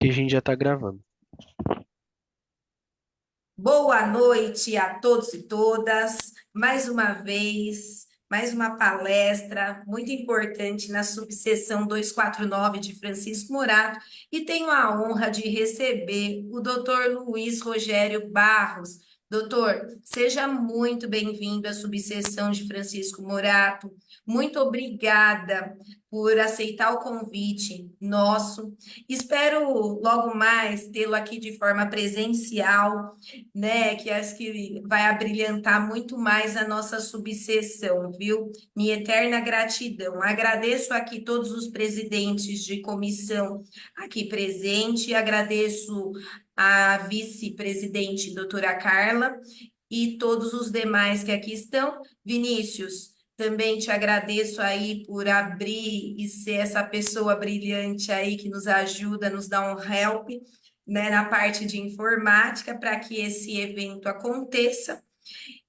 que a gente já está gravando. Boa noite a todos e todas. Mais uma vez, mais uma palestra muito importante na subseção 249 de Francisco Morato e tenho a honra de receber o Dr. Luiz Rogério Barros. Doutor, seja muito bem-vindo à subseção de Francisco Morato. Muito obrigada por aceitar o convite nosso. Espero logo mais tê-lo aqui de forma presencial, né? Que acho que vai abrilhantar muito mais a nossa subseção, viu? Minha eterna gratidão. Agradeço aqui todos os presidentes de comissão aqui presente, agradeço a vice-presidente, doutora Carla, e todos os demais que aqui estão. Vinícius, também te agradeço aí por abrir e ser essa pessoa brilhante aí que nos ajuda, nos dá um help, né, na parte de informática para que esse evento aconteça.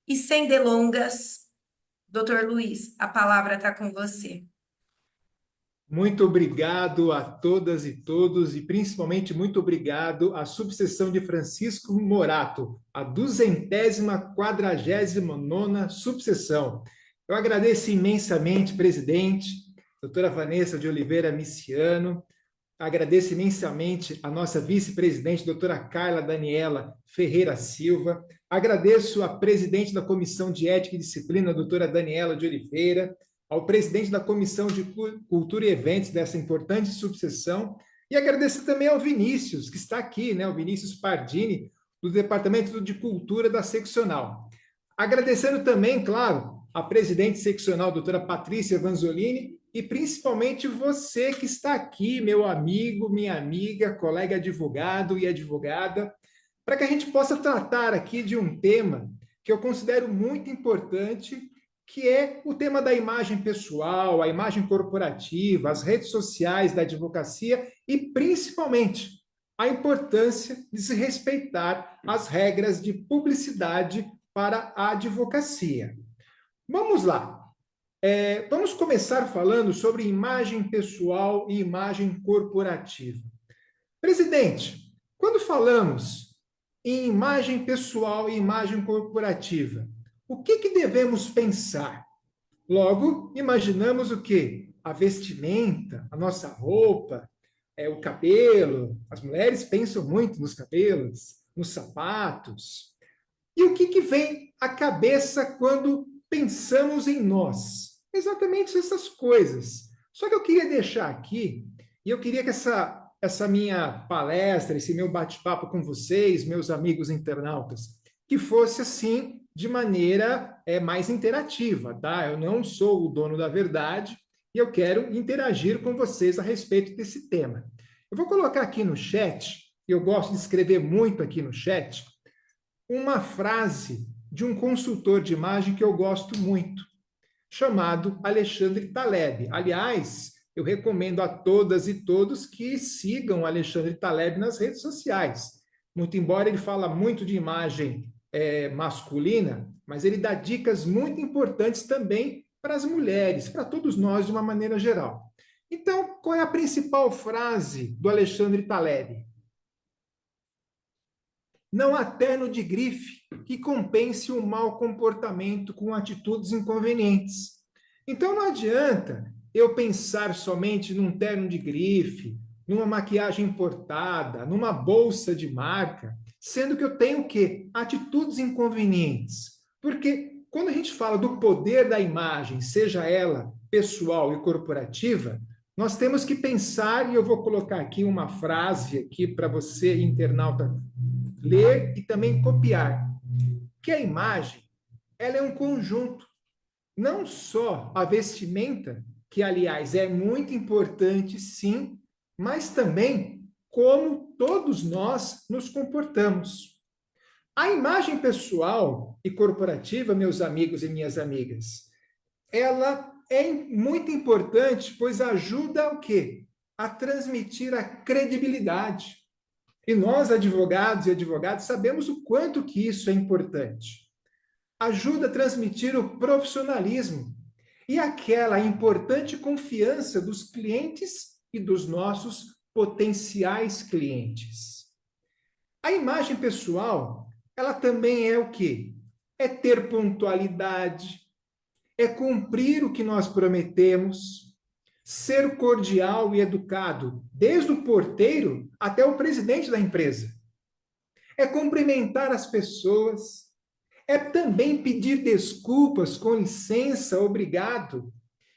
E sem delongas, doutor Luiz, a palavra está com você. Muito obrigado a todas e todos, e principalmente muito obrigado à subseção de Francisco Morato, a 249ª subseção. Eu agradeço imensamente, presidente, doutora Vanessa de Oliveira Miciano, agradeço imensamente a nossa vice-presidente, doutora Carla Daniela Ferreira Silva, agradeço a presidente da Comissão de Ética e Disciplina, doutora Daniela de Oliveira, ao presidente da Comissão de Cultura e Eventos dessa importante subseção, e agradeço também ao Vinícius, que está aqui, né, o Vinícius Pardini, do Departamento de Cultura da Seccional. Agradecendo também, claro, a presidente seccional, doutora Patrícia Vanzolini, e principalmente você que está aqui, meu amigo, minha amiga, colega advogado e advogada, para que a gente possa tratar aqui de um tema que eu considero muito importante, que é o tema da imagem pessoal, a imagem corporativa, as redes sociais da advocacia e, principalmente, a importância de se respeitar as regras de publicidade para a advocacia. Vamos lá. Vamos começar falando sobre imagem pessoal e imagem corporativa. Presidente, quando falamos em imagem pessoal e imagem corporativa, o que devemos pensar? Logo, imaginamos o quê? A vestimenta, a nossa roupa, o cabelo. As mulheres pensam muito nos cabelos, nos sapatos. E o que vem à cabeça quando pensamos em nós? Exatamente essas coisas. Só que eu queria deixar aqui, e eu queria que essa minha palestra, esse meu bate-papo com vocês, meus amigos internautas, que fosse assim, de maneira mais interativa, tá? Eu não sou o dono da verdade e eu quero interagir com vocês a respeito desse tema. Eu vou colocar aqui no chat, e eu gosto de escrever muito aqui no chat, uma frase de um consultor de imagem que eu gosto muito, chamado Alexandre Taleb. Aliás, eu recomendo a todas e todos que sigam Alexandre Taleb nas redes sociais. Muito embora ele fala muito de imagem masculina, mas ele dá dicas muito importantes também para as mulheres, para todos nós de uma maneira geral. Então, qual é a principal frase do Alexandre Taleb? Não há terno de grife que compense o mau comportamento com atitudes inconvenientes. Então, não adianta eu pensar somente num terno de grife, numa maquiagem importada, numa bolsa de marca, sendo que eu tenho o quê? Atitudes inconvenientes. Porque quando a gente fala do poder da imagem, seja ela pessoal e corporativa, nós temos que pensar, e eu vou colocar aqui uma frase aqui para você, internauta, ler e também copiar, que a imagem, ela é um conjunto, não só a vestimenta, que aliás é muito importante sim, mas também como todos nós nos comportamos. A imagem pessoal e corporativa, meus amigos e minhas amigas, ela é muito importante, pois ajuda o quê? A transmitir a credibilidade. E nós, advogados e advogadas, sabemos o quanto que isso é importante. Ajuda a transmitir o profissionalismo e aquela importante confiança dos clientes e dos nossos potenciais clientes. A imagem pessoal, ela também é o quê? É ter pontualidade, é cumprir o que nós prometemos, ser cordial e educado, desde o porteiro até o presidente da empresa. É cumprimentar as pessoas, é também pedir desculpas, com licença, obrigado,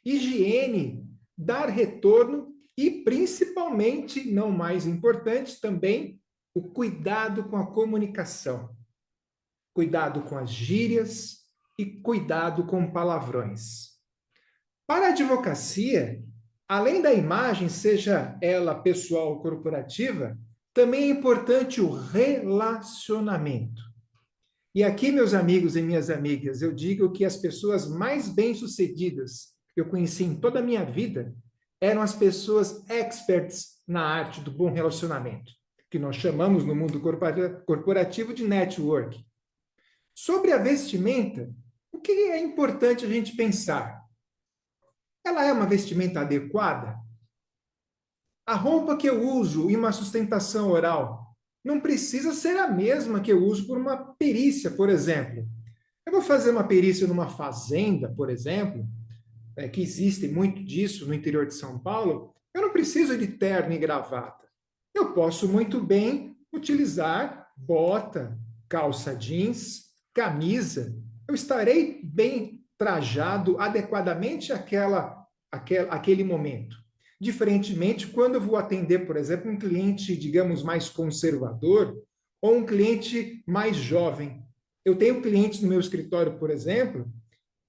higiene, dar retorno e, principalmente, não mais importante, também o cuidado com a comunicação. Cuidado com as gírias e cuidado com palavrões. Para a advocacia, além da imagem, seja ela pessoal ou corporativa, também é importante o relacionamento. E aqui, meus amigos e minhas amigas, eu digo que as pessoas mais bem-sucedidas que eu conheci em toda a minha vida eram as pessoas experts na arte do bom relacionamento, que nós chamamos no mundo corporativo de network. Sobre a vestimenta, o que é importante a gente pensar? Ela é uma vestimenta adequada? A roupa que eu uso em uma sustentação oral não precisa ser a mesma que eu uso por uma perícia, por exemplo. Eu vou fazer uma perícia numa fazenda, por exemplo, que existe muito disso no interior de São Paulo, eu não preciso de terno e gravata. Eu posso muito bem utilizar bota, calça jeans, camisa. Eu estarei bem trajado adequadamente àquele momento. Diferentemente, quando eu vou atender, por exemplo, um cliente, digamos, mais conservador ou um cliente mais jovem. Eu tenho clientes no meu escritório, por exemplo,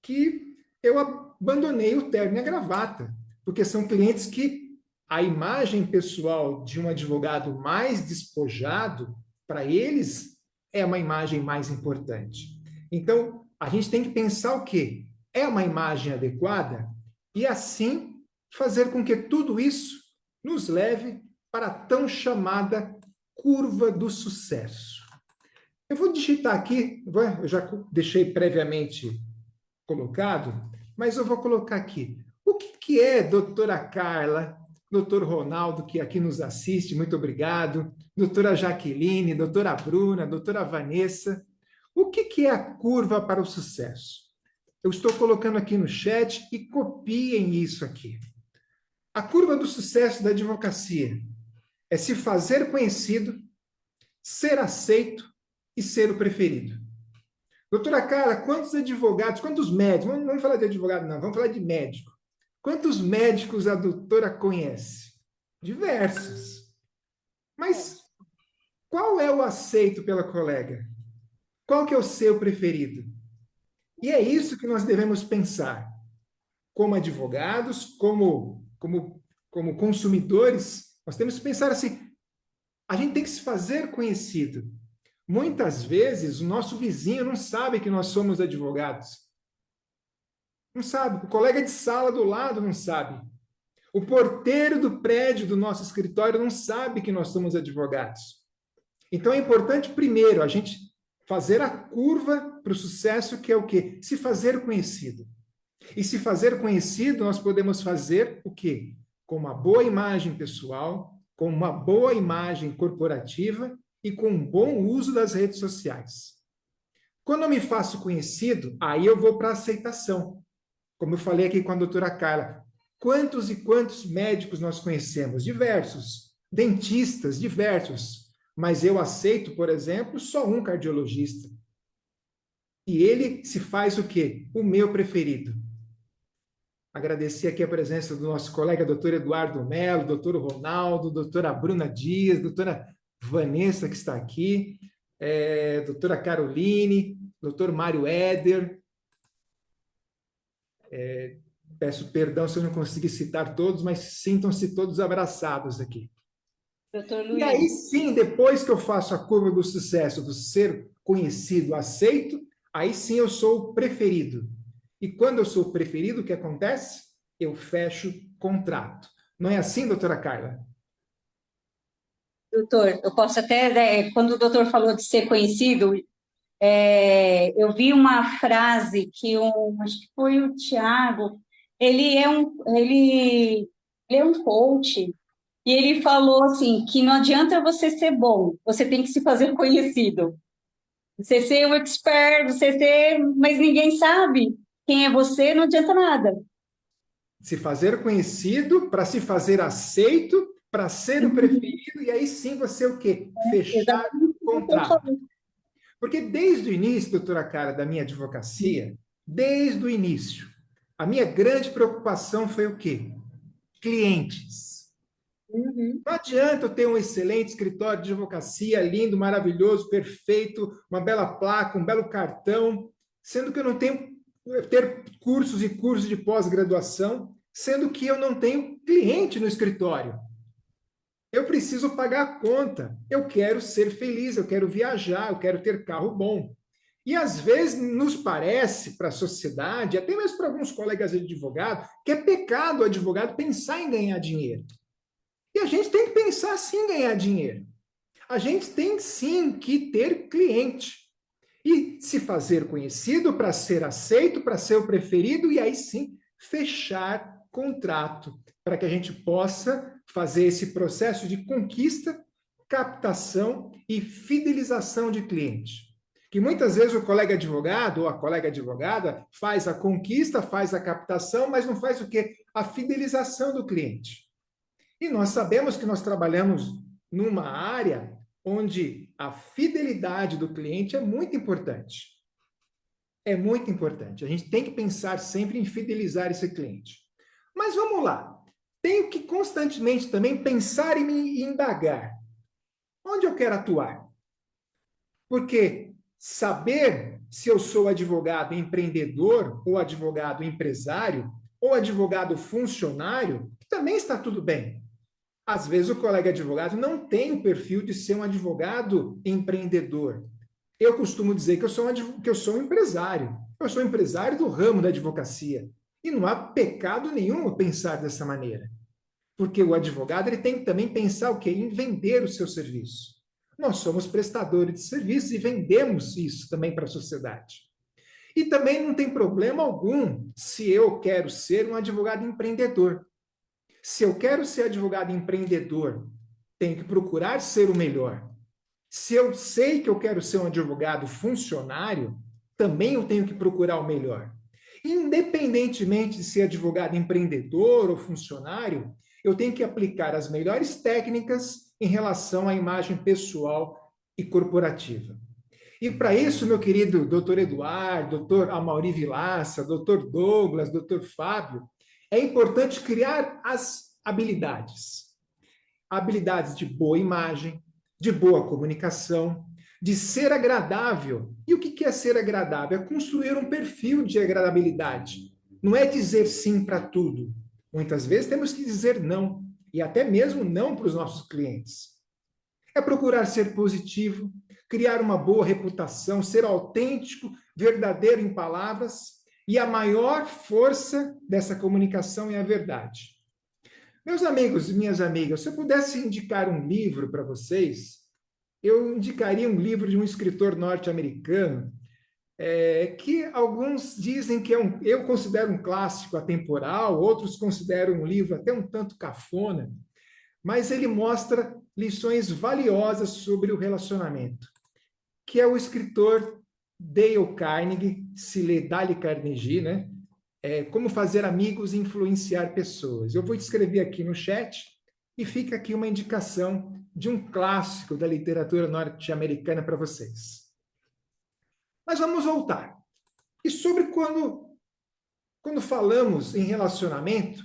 que eu abandonei o terno e a gravata, porque são clientes que a imagem pessoal de um advogado mais despojado, para eles, é uma imagem mais importante. Então, a gente tem que pensar o quê? É uma imagem adequada? E assim fazer com que tudo isso nos leve para a tão chamada curva do sucesso. Eu vou digitar aqui, eu já deixei previamente colocado, mas eu vou colocar aqui. O que é, doutora Carla, doutor Ronaldo, que aqui nos assiste, muito obrigado, doutora Jaqueline, doutora Bruna, doutora Vanessa, o que é a curva para o sucesso? Eu estou colocando aqui no chat e copiem isso aqui. A curva do sucesso da advocacia é se fazer conhecido, ser aceito e ser o preferido. Doutora Carla, quantos advogados, quantos médicos, não vamos falar de advogado não, vamos falar de médico. Quantos médicos a doutora conhece? Diversos. Mas qual é o aceito pela colega? Qual que é o seu preferido? E é isso que nós devemos pensar. Como advogados, como consumidores, nós temos que pensar assim, a gente tem que se fazer conhecido. Muitas vezes, o nosso vizinho não sabe que nós somos advogados. Não sabe. O colega de sala do lado não sabe. O porteiro do prédio do nosso escritório não sabe que nós somos advogados. Então, é importante, primeiro, a gente fazer a curva para o sucesso, que é o quê? Se fazer conhecido. E se fazer conhecido, nós podemos fazer o quê? Com uma boa imagem pessoal, com uma boa imagem corporativa e com um bom uso das redes sociais. Quando eu me faço conhecido, aí eu vou para a aceitação. Como eu falei aqui com a doutora Carla, quantos e quantos médicos nós conhecemos? Diversos. Dentistas, diversos. Mas eu aceito, por exemplo, só um cardiologista. E ele se faz o quê? O meu preferido. Agradecer aqui a presença do nosso colega doutor Eduardo Mello, doutor Ronaldo, doutora Bruna Dias, doutora Vanessa, que está aqui, doutora Caroline, doutor Mário Éder. Peço perdão se eu não consegui citar todos, mas sintam-se todos abraçados aqui. Doutor Luiz. E aí sim, depois que eu faço a curva do sucesso, do ser conhecido, aceito, aí sim eu sou o preferido. E quando eu sou o preferido, o que acontece? Eu fecho contrato. Não é assim, doutora Carla? Doutor, eu posso até, quando o doutor falou de ser conhecido, eu vi uma frase que acho que foi o Tiago, ele é um coach, E ele falou assim, que não adianta você ser bom, você tem que se fazer conhecido. Você ser um expert, você ser... Mas ninguém sabe quem é você, não adianta nada. Se fazer conhecido, para se fazer aceito, para ser o preferido, e aí sim você o quê? Fechar Exatamente o o que eu contrato. falei. Porque desde o início, doutora Cara, da minha advocacia, desde o início, a minha grande preocupação foi o quê? Clientes. Uhum. Não adianta eu ter um excelente escritório de advocacia, lindo, maravilhoso, perfeito, uma bela placa, um belo cartão, sendo que eu não tenho ter cursos e cursos de pós-graduação, sendo que eu não tenho cliente no escritório. Eu preciso pagar a conta. Eu quero ser feliz, eu quero viajar, eu quero ter carro bom. E às vezes nos parece para a sociedade, até mesmo para alguns colegas de advogado, que é pecado o advogado pensar em ganhar dinheiro. E a gente tem que pensar sim em ganhar dinheiro. A gente tem sim que ter cliente. E se fazer conhecido para ser aceito, para ser o preferido, e aí sim fechar contrato, para que a gente possa fazer esse processo de conquista, captação e fidelização de cliente. Que muitas vezes o colega advogado ou a colega advogada faz a conquista, faz a captação, mas não faz o quê? A fidelização do cliente. E nós sabemos que nós trabalhamos numa área onde a fidelidade do cliente é muito importante. É muito importante. A gente tem que pensar sempre em fidelizar esse cliente. Mas vamos lá. Tenho que constantemente também pensar e me indagar. Onde eu quero atuar? Porque saber se eu sou advogado empreendedor, ou advogado empresário, ou advogado funcionário, também está tudo bem. Às vezes o colega advogado não tem o perfil de ser um advogado empreendedor. Eu costumo dizer que eu sou um empresário. Eu sou empresário do ramo da advocacia. E não há pecado nenhum pensar dessa maneira. Porque o advogado ele tem que também pensar o quê? Em vender o seu serviço. Nós somos prestadores de serviços e vendemos isso também para a sociedade. E também não tem problema algum se eu quero ser um advogado empreendedor. Se eu quero ser advogado empreendedor, tenho que procurar ser o melhor. Se eu sei que eu quero ser um advogado funcionário, também eu tenho que procurar o melhor. Independentemente de ser advogado empreendedor ou funcionário, eu tenho que aplicar as melhores técnicas em relação à imagem pessoal e corporativa. E para isso, meu querido doutor Eduardo, doutor Amaury Vilaça, doutor Douglas, doutor Fábio, é importante criar as habilidades. Habilidades de boa imagem, de boa comunicação, de ser agradável. E o que é ser agradável? É construir um perfil de agradabilidade. Não é dizer sim para tudo. Muitas vezes temos que dizer não, e até mesmo não para os nossos clientes. É procurar ser positivo, criar uma boa reputação, ser autêntico, verdadeiro em palavras, e a maior força dessa comunicação é a verdade. Meus amigos e minhas amigas, se eu pudesse indicar um livro para vocês, eu indicaria um livro de um escritor norte-americano, que alguns dizem que eu considero um clássico atemporal, outros consideram um livro até um tanto cafona, mas ele mostra lições valiosas sobre o relacionamento, que é o escritor Dale Carnegie, se lê Dale Carnegie, né? Como fazer amigos e influenciar pessoas. Eu vou escrever aqui no chat e fica aqui uma indicação de um clássico da literatura norte-americana para vocês. Mas vamos voltar. E sobre quando falamos em relacionamento,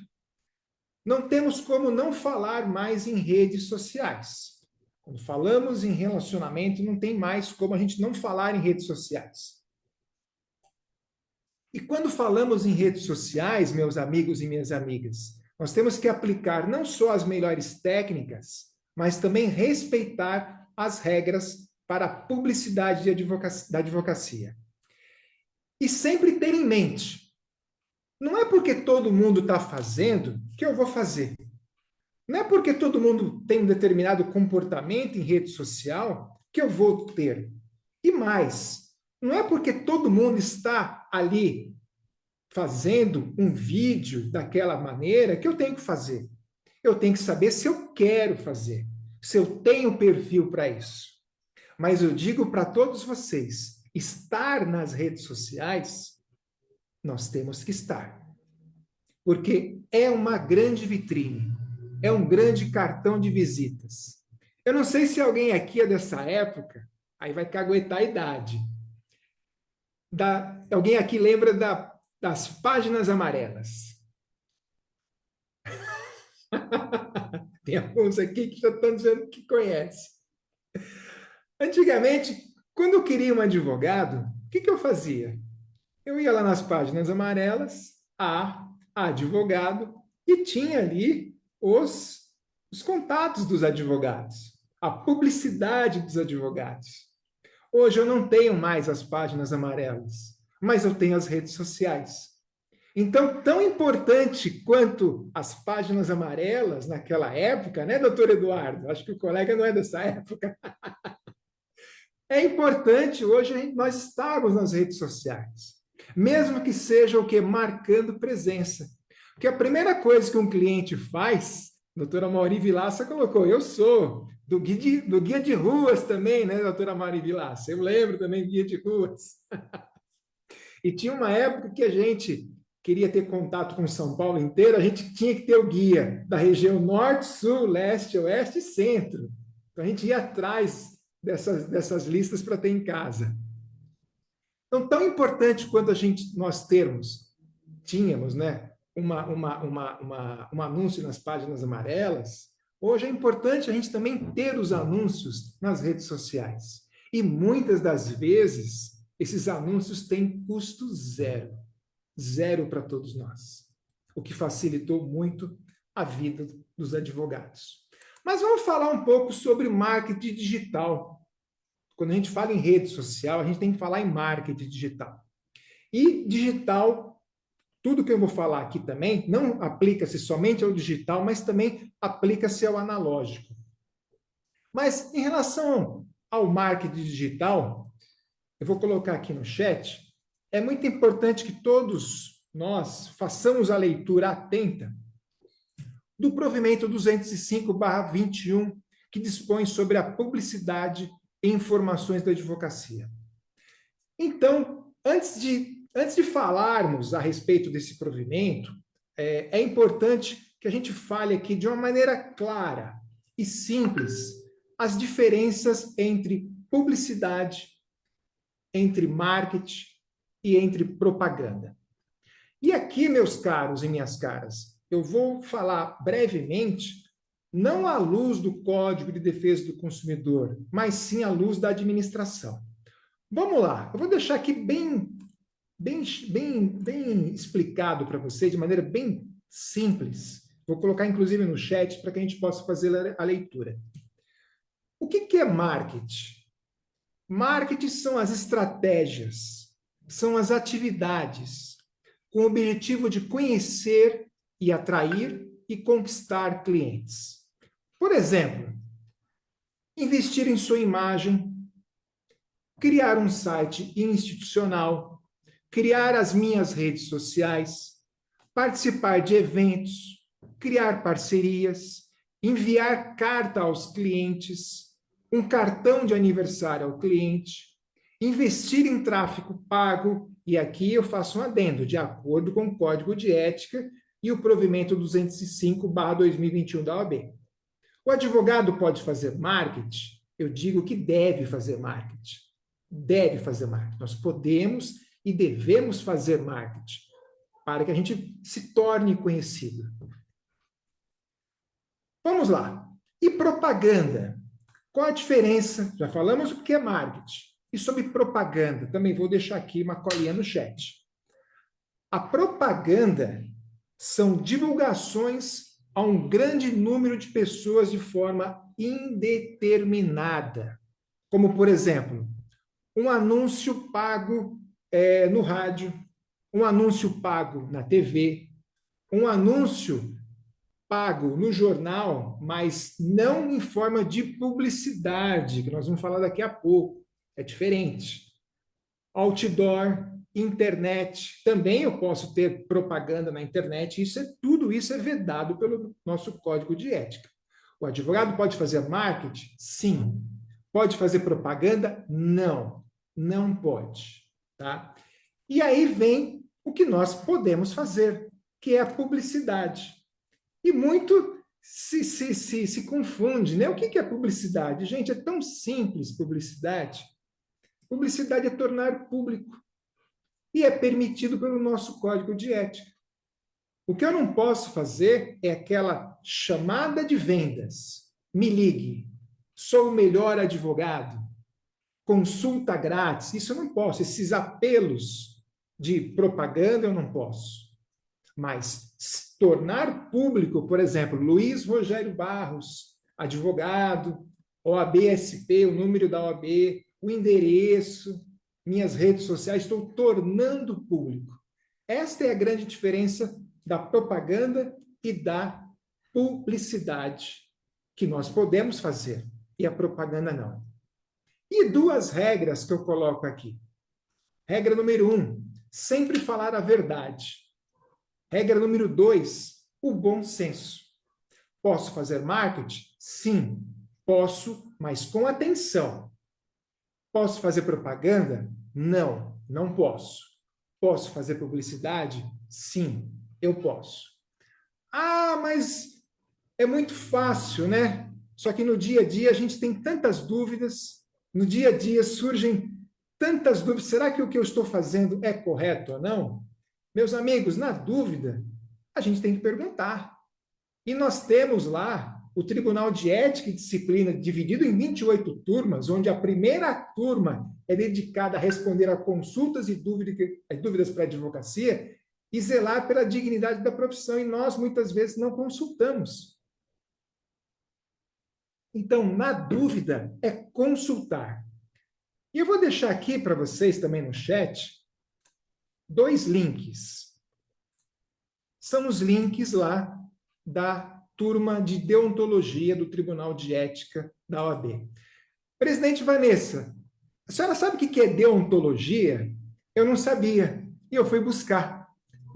não temos como não falar mais em redes sociais. Quando falamos em relacionamento, não tem mais como a gente não falar em redes sociais. E quando falamos em redes sociais, meus amigos e minhas amigas, nós temos que aplicar não só as melhores técnicas, mas também respeitar as regras para a publicidade da advocacia. E sempre ter em mente, não é porque todo mundo está fazendo que eu vou fazer. Não é porque todo mundo tem um determinado comportamento em rede social que eu vou ter. E mais, não é porque todo mundo está ali fazendo um vídeo daquela maneira que eu tenho que fazer. Eu tenho que saber se eu quero fazer, se eu tenho perfil para isso. Mas eu digo para todos vocês, estar nas redes sociais, nós temos que estar. Porque é uma grande vitrine, é um grande cartão de visitas. Eu não sei se alguém aqui é dessa época, aí vai caguetar a idade. Alguém aqui lembra das páginas amarelas? Tem alguns aqui que já estão dizendo que conhece. Antigamente, quando eu queria um advogado, o que eu fazia? Eu ia lá nas páginas amarelas, advogado, e tinha ali os contatos dos advogados, a publicidade dos advogados. Hoje eu não tenho mais as páginas amarelas, mas eu tenho as redes sociais. Então, tão importante quanto as páginas amarelas naquela época, né, doutor Eduardo? Acho que o colega não é dessa época. É importante hoje nós estarmos nas redes sociais, mesmo que seja o que? Marcando presença. Porque a primeira coisa que um cliente faz, a doutora Mauri Vilaça colocou, eu sou do guia de ruas também, né, doutora Mauri Vilaça? Eu lembro também do guia de ruas. E tinha uma época que a gente queria ter contato com São Paulo inteiro, a gente tinha que ter o guia da região norte, sul, leste, oeste e centro. Então a gente ia atrás dessas listas para ter em casa. Então, tão importante quanto nós tínhamos, né, um anúncio nas páginas amarelas, hoje é importante a gente também ter os anúncios nas redes sociais. E muitas das vezes, esses anúncios têm custo zero. Zero para todos nós. O que facilitou muito a vida dos advogados. Mas vamos falar um pouco sobre marketing digital. Quando a gente fala em rede social, a gente tem que falar em marketing digital. E digital, tudo que eu vou falar aqui também, não aplica-se somente ao digital, mas também aplica-se ao analógico. Mas em relação ao marketing digital, eu vou colocar aqui no chat, é muito importante que todos nós façamos a leitura atenta do provimento 205/21, que dispõe sobre a publicidade e informações da advocacia. Então, antes de falarmos a respeito desse provimento, é importante que a gente fale aqui de uma maneira clara e simples as diferenças entre publicidade, entre marketing e entre propaganda. E aqui, meus caros e minhas caras, eu vou falar brevemente, não à luz do Código de Defesa do Consumidor, mas sim à luz da administração. Vamos lá, eu vou deixar aqui bem explicado para vocês, de maneira bem simples. Vou colocar, inclusive, no chat para que a gente possa fazer a leitura. O que é marketing? Marketing são as estratégias, são as atividades, com o objetivo de conhecer e atrair e conquistar clientes. Por exemplo, investir em sua imagem, criar um site institucional, criar as minhas redes sociais, participar de eventos, criar parcerias, enviar carta aos clientes, um cartão de aniversário ao cliente, investir em tráfego pago, e aqui eu faço um adendo, de acordo com o Código de Ética e o provimento 205/2021 da OAB. O advogado pode fazer marketing? Eu digo que deve fazer marketing. Deve fazer marketing. Nós podemos e devemos fazer marketing para que a gente se torne conhecido. Vamos lá. E propaganda? Qual a diferença? Já falamos o que é marketing. E sobre propaganda, também vou deixar aqui uma colinha no chat. A propaganda são divulgações a um grande número de pessoas de forma indeterminada. Como, por exemplo, um anúncio pago no rádio, um anúncio pago na TV, um anúncio pago no jornal, mas não em forma de publicidade, que nós vamos falar daqui a pouco. É diferente. Outdoor, internet, também eu posso ter propaganda na internet, isso é tudo tudo isso é vedado pelo nosso código de ética. O advogado pode fazer marketing? Sim. Pode fazer propaganda? Não. Não pode. Tá? E aí vem o que nós podemos fazer, que é a publicidade. E muito se confunde, né? O que é publicidade? Gente, é tão simples publicidade. Publicidade é tornar público. E é permitido pelo nosso código de ética. O que eu não posso fazer é aquela chamada de vendas. Me ligue, sou o melhor advogado, consulta grátis. Isso eu não posso. Esses apelos de propaganda eu não posso. Mas tornar público, por exemplo, Luiz Rogério Barros, advogado, OAB-SP, o número da OAB, o endereço, minhas redes sociais, estou tornando público. Esta é a grande diferença da propaganda e da publicidade, que nós podemos fazer, e a propaganda não. E duas regras que eu coloco aqui. Regra número 1, sempre falar a verdade. Regra número 2, o bom senso. Posso fazer marketing? Sim, posso, mas com atenção. Posso fazer propaganda? Não, não posso. Posso fazer publicidade? Sim, eu posso. Ah, mas é muito fácil, né? Só que no dia a dia a gente tem tantas dúvidas, no dia a dia surgem tantas dúvidas. Será que o que eu estou fazendo é correto ou não? Meus amigos, na dúvida, a gente tem que perguntar. E nós temos lá o Tribunal de Ética e Disciplina dividido em 28 turmas, onde a primeira turma é dedicada a responder a consultas e dúvidas para a advocacia e zelar pela dignidade da profissão, e nós muitas vezes não consultamos. Então, na dúvida, é consultar. E eu vou deixar aqui para vocês também no chat 2 links. São os links lá da turma de deontologia do Tribunal de Ética da OAB. Presidente Vanessa, a senhora sabe o que é deontologia? Eu não sabia, e eu fui buscar.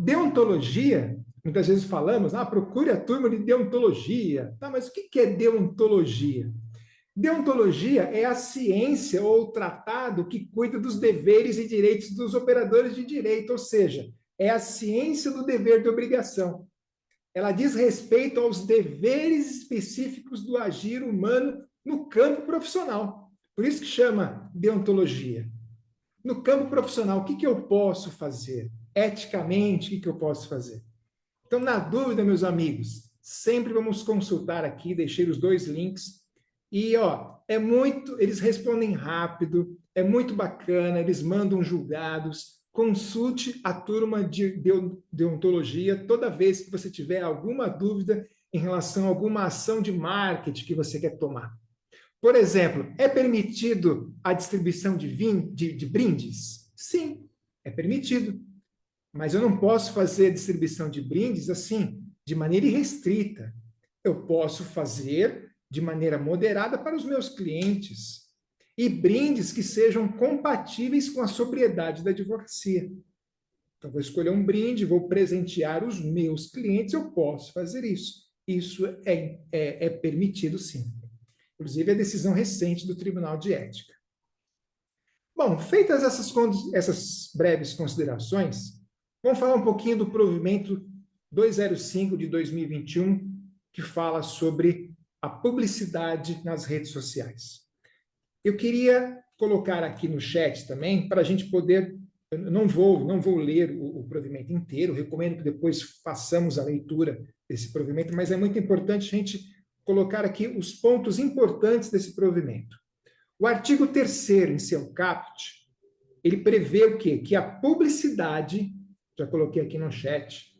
Deontologia, muitas vezes falamos, procure a turma de deontologia. Tá, mas o que é deontologia? Deontologia é a ciência ou o tratado que cuida dos deveres e direitos dos operadores de direito, ou seja, é a ciência do dever de obrigação. Ela diz respeito aos deveres específicos do agir humano no campo profissional. Por isso que chama deontologia. No campo profissional, o que eu posso fazer? Eticamente, o que eu posso fazer? Então, na dúvida, meus amigos, sempre vamos consultar aqui, deixei os 2 links. E, eles respondem rápido, é muito bacana, eles mandam julgados. Consulte a turma de deontologia toda vez que você tiver alguma dúvida em relação a alguma ação de marketing que você quer tomar. Por exemplo, é permitido a distribuição de brindes? Sim, é permitido. Mas eu não posso fazer a distribuição de brindes assim, de maneira irrestrita. Eu posso fazer de maneira moderada para os meus clientes. E brindes que sejam compatíveis com a sobriedade da advocacia. Então, vou escolher um brinde, vou presentear os meus clientes, eu posso fazer isso. Isso é permitido, sim. Inclusive, a decisão recente do Tribunal de Ética. Bom, feitas essas breves considerações, vamos falar um pouquinho do provimento 205 de 2021, que fala sobre a publicidade nas redes sociais. Eu queria colocar aqui no chat também, para a gente poder... Eu não vou ler o provimento inteiro, recomendo que depois façamos a leitura desse provimento, mas é muito importante a gente colocar aqui os pontos importantes desse provimento. O artigo 3º, em seu caput, ele prevê o quê? Que a publicidade, já coloquei aqui no chat,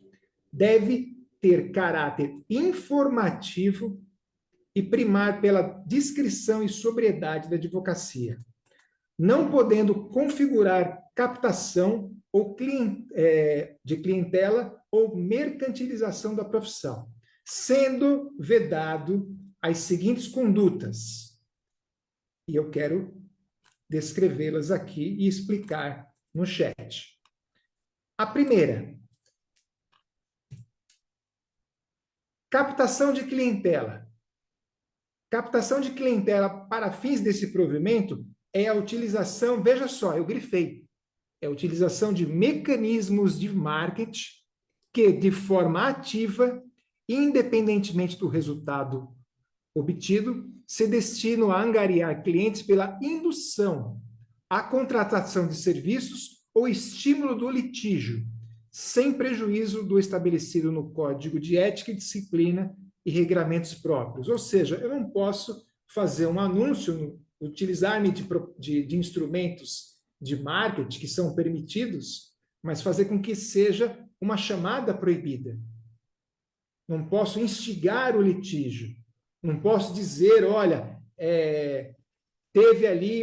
deve ter caráter informativo e primar pela discrição e sobriedade da advocacia, não podendo configurar captação ou de clientela ou mercantilização da profissão, sendo vedado as seguintes condutas. E eu quero descrevê-las aqui e explicar no chat. A primeira, Captação de clientela. Captação de clientela para fins desse provimento é a utilização, veja só, eu grifei, é a utilização de mecanismos de marketing que, de forma ativa, independentemente do resultado obtido, se destinam a angariar clientes pela indução, a contratação de serviços ou estímulo do litígio, sem prejuízo do estabelecido no Código de Ética e Disciplina e regramentos próprios. Ou seja, eu não posso fazer um anúncio, utilizar-me de instrumentos de marketing que são permitidos, mas fazer com que seja uma chamada proibida. Não posso instigar o litígio. Não posso dizer, olha, teve ali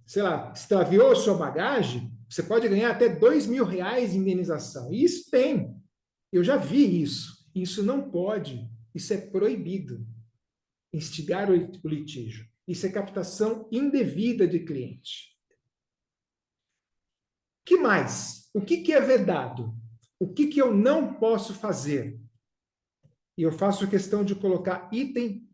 sei lá, extraviou sua bagagem, você pode ganhar até R$ 2.000 de indenização. E isso tem. Eu já vi isso. Isso não pode. Isso é proibido. Instigar o litígio. Isso é captação indevida de cliente. Que mais? O que é vedado? O que eu não posso fazer? E eu faço questão de colocar item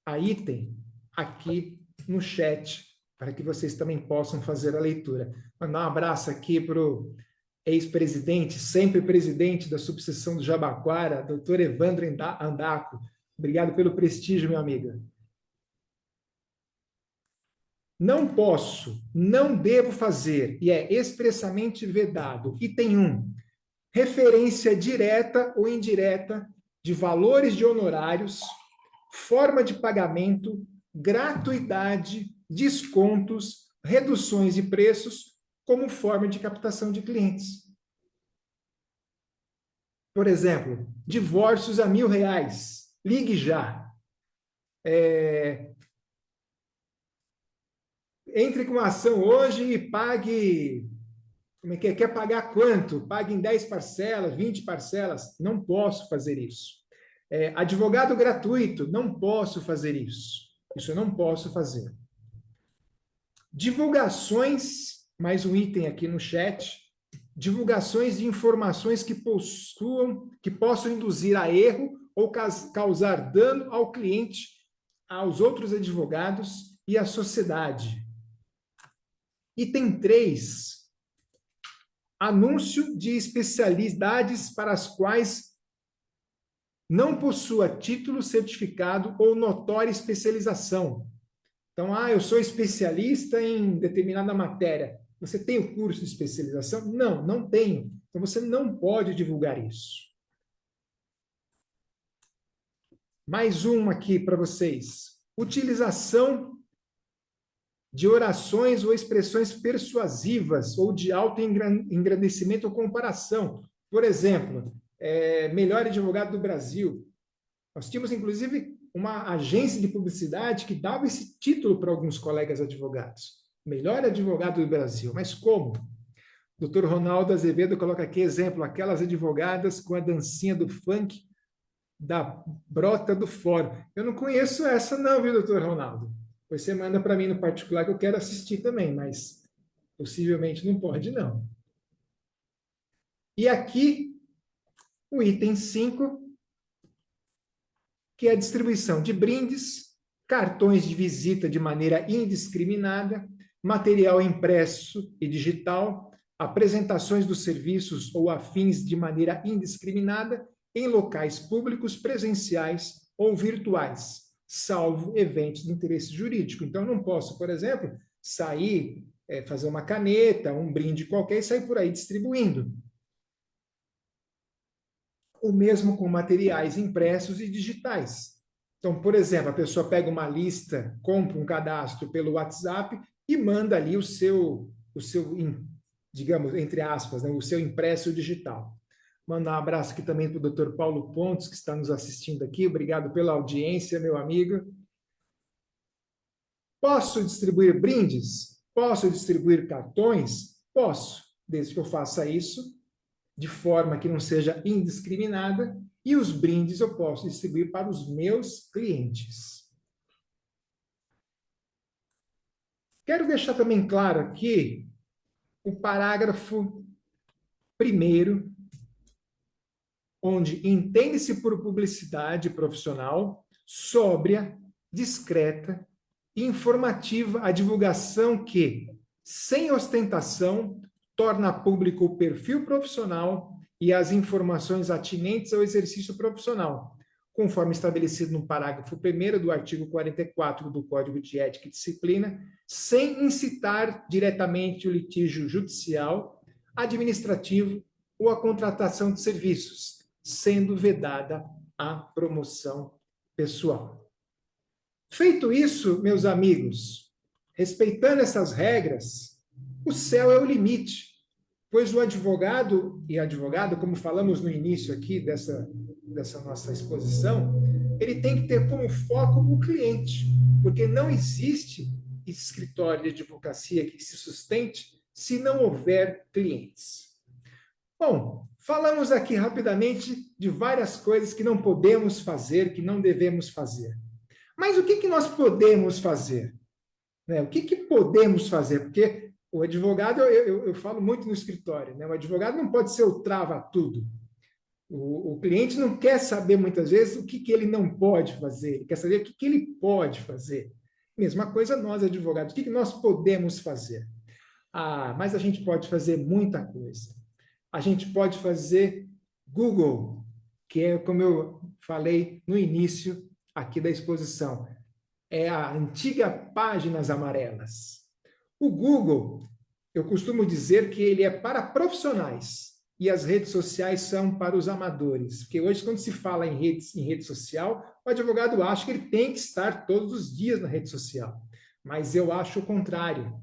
a item aqui no chat, para que vocês também possam fazer a leitura. Mandar um abraço aqui para o ex-presidente, sempre presidente da subseção do Jabaquara, doutor Evandro Andaco. Obrigado pelo prestígio, meu amigo. Não posso, não devo fazer, e é expressamente vedado. Item 1. Referência direta ou indireta de valores de honorários, forma de pagamento, gratuidade, descontos, reduções de preços, como forma de captação de clientes. Por exemplo, divórcios a R$ 1.000. Ligue já. Entre com a ação hoje e pague. Como é que é? Quer pagar quanto? Pague em 10 parcelas, 20 parcelas. Não posso fazer isso. Advogado gratuito, não posso fazer isso. Isso eu não posso fazer. Divulgações, mais um item aqui no chat. Divulgações de informações que possam induzir a erro ou causar dano ao cliente, aos outros advogados e à sociedade. Item 3. Anúncio de especialidades para as quais não possua título, certificado ou notória especialização. Então, eu sou especialista em determinada matéria. Você tem o curso de especialização? Não, não tenho. Então, você não pode divulgar isso. Mais uma aqui para vocês. Utilização de orações ou expressões persuasivas ou de alto engrandecimento ou comparação. Por exemplo, melhor advogado do Brasil. Nós tínhamos, inclusive, uma agência de publicidade que dava esse título para alguns colegas advogados. Melhor advogado do Brasil. Mas como? O Dr. Ronaldo Azevedo coloca aqui exemplo, aquelas advogadas com a dancinha do funk da brota do fórum. Eu não conheço essa não, viu, doutor Ronaldo? Depois você manda para mim no particular que eu quero assistir também, mas possivelmente não pode, não. E aqui, o item 5, que é a distribuição de brindes, cartões de visita de maneira indiscriminada, material impresso e digital, apresentações dos serviços ou afins de maneira indiscriminada em locais públicos, presenciais ou virtuais, salvo eventos de interesse jurídico. Então, eu não posso, por exemplo, sair, fazer uma caneta, um brinde qualquer e sair por aí distribuindo. O mesmo com materiais impressos e digitais. Então, por exemplo, a pessoa pega uma lista, compra um cadastro pelo WhatsApp e manda ali o seu digamos, entre aspas, né, o seu impresso digital. Mandar um abraço aqui também para o Dr. Paulo Pontes, que está nos assistindo aqui. Obrigado pela audiência, meu amigo. Posso distribuir brindes? Posso distribuir cartões? Posso, desde que eu faça isso de forma que não seja indiscriminada, e os brindes eu posso distribuir para os meus clientes. Quero deixar também claro aqui o parágrafo 1º onde entende-se por publicidade profissional, sóbria, discreta e informativa a divulgação que, sem ostentação, torna público o perfil profissional e as informações atinentes ao exercício profissional, conforme estabelecido no parágrafo 1º do artigo 44 do Código de Ética e Disciplina, sem incitar diretamente o litígio judicial, administrativo ou a contratação de serviços, sendo vedada a promoção pessoal. Feito isso, meus amigos, respeitando essas regras, o céu é o limite, pois o advogado e advogada, como falamos no início aqui dessa nossa exposição, ele tem que ter como foco o cliente, porque não existe escritório de advocacia que se sustente se não houver clientes. Bom, falamos aqui rapidamente de várias coisas que não podemos fazer, que não devemos fazer. Mas o que nós podemos fazer? Né? O que podemos fazer? Porque o advogado, eu falo muito no escritório, né? O advogado não pode ser o trava-tudo. O cliente não quer saber, muitas vezes, o que ele não pode fazer, ele quer saber o que ele pode fazer. Mesma coisa nós, advogados, o que nós podemos fazer? Mas a gente pode fazer muita coisa. A gente pode fazer Google, que é, como eu falei no início aqui da exposição, é a antiga Páginas Amarelas. O Google, eu costumo dizer que ele é para profissionais e as redes sociais são para os amadores. Porque hoje, quando se fala em rede social, o advogado acha que ele tem que estar todos os dias na rede social. Mas eu acho o contrário.